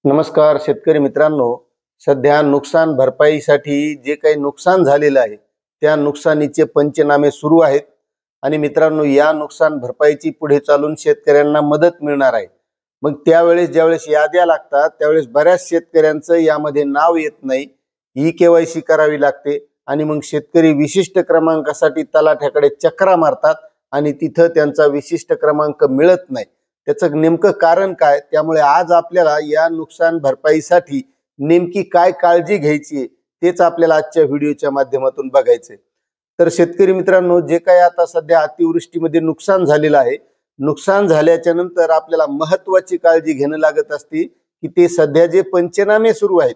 नमस्कार शेतकरी मित्रांनो, सध्या नुकसान भरपाईसाठी जे काही नुकसान झालेलं आहे त्या नुकसानीचे पंचनामे सुरू आहेत आणि मित्रांनो या नुकसान भरपाईची पुढे चालून शेतकऱ्यांना मदत मिळणार आहे। मग त्यावेळेस ज्यावेळेस याद्या लागतात त्यावेळेस बऱ्याच शेतकऱ्यांचं यामध्ये नाव येत नाही, ई-केवायसी करावी लागते आणि मग शेतकरी विशिष्ट क्रमांकासाठी तलाठ्याकडे चक्रा मारतात आणि तिथं त्यांचा विशिष्ट क्रमांक मिळत नाही। त्याचं नेमकं कारण काय, त्यामुळे आज आपल्याला या नुकसान भरपाईसाठी नेमकी काय काळजी घ्यायची तेच आपल्याला आजच्या व्हिडिओच्या माध्यमातून बघायचे। तर शेतकरी मित्रांनो, जे काही आता सध्या अतिवृष्टीमध्ये नुकसान झालेलं आहे, नुकसान झाल्याच्या नंतर आपल्याला महत्त्वाची काळजी घेणं लागत असते की ते सध्या जे पंचनामे सुरू आहेत,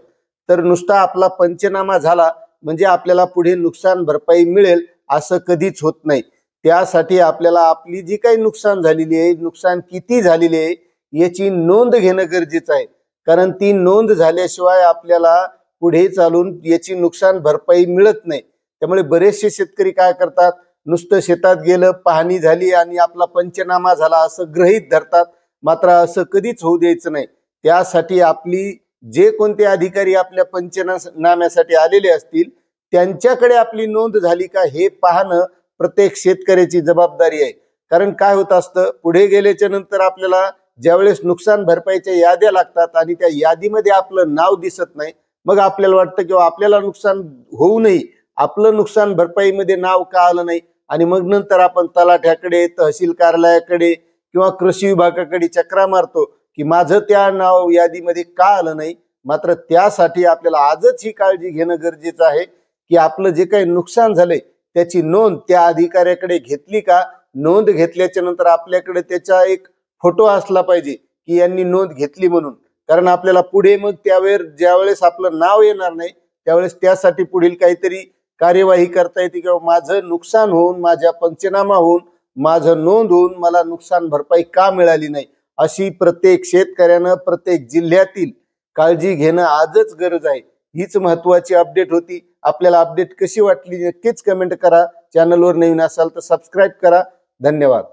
तर नुसता आपला पंचनामा झाला म्हणजे आपल्याला पुढे नुकसान भरपाई मिळेल असं कधीच होत नाही। त्यासाठी आपल्याला आपली जी काही नुकसान झालेली आहे, नुकसान किती झालेले आहे याची नोंद घेणं गरजेचं आहे, कारण ती नोंद झाल्याशिवाय आपल्याला पुढे चालून याची नुकसान भरपाई मिळत नाही। त्यामुळे बरेचसे शेतकरी काय करतात, नुसतं शेतात गेलं, पाहणी झाली आणि आपला पंचनामा झाला असं गृहीत धरतात, मात्र असं कधीच होऊ द्यायचं नाही। त्यासाठी आपली जे कोणते अधिकारी आपल्या पंचनाम्यासाठी आलेले असतील त्यांच्याकडे आपली नोंद झाली का हे पाहणं प्रत्येक शेतकऱ्याची जबाबदारी आहे। कारण काय होत असतं, पुढे गेल्याच्या नंतर आपल्याला ज्यावेळेस नुकसान भरपाईच्या याद्या लागतात आणि त्या यादीमध्ये आपलं नाव दिसत नाही, मग आपल्याला वाटतं की आपल्याला नुकसान होऊ नये, आपलं नुकसान भरपाईमध्ये नाव का आलं नाही, आणि मग नंतर आपण तलाठ्याकडे, तहसील कार्यालयाकडे किंवा कृषी विभागाकडे चक्रा मारतो की माझं त्या नाव यादीमध्ये का आलं नाही। मात्र त्यासाठी आपल्याला आजच ही काळजी घेणं गरजेचं आहे की आपलं जे काही नुकसान झालंय त्याची नोंद त्या अधिकाऱ्याकडे घेतली का। नोंद घेतल्याच्या नंतर आपल्याकडे त्याचा एक फोटो असला पाहिजे की यांनी नोंद घेतली म्हणून, कारण आपल्याला पुढे मग त्यावेळेस ज्यावेळेस आपलं नाव येणार नाही त्यावेळेस त्यासाठी पुढील काहीतरी कार्यवाही करता येते किंवा माझं नुकसान होऊन, माझ्या पंचनामा होऊन, माझं नोंद होऊन मला नुकसान भरपाई का मिळाली नाही, अशी प्रत्येक शेतकऱ्यानं प्रत्येक जिल्ह्यातील काळजी घेणं आजच गरज आहे। हीच महत्त्वाची अपडेट होती। आपल्याला अपडेट कशी वाटली नक्कीच कमेंट करा। चॅनलवर नवीन असाल तर सबस्क्राईब करा। धन्यवाद।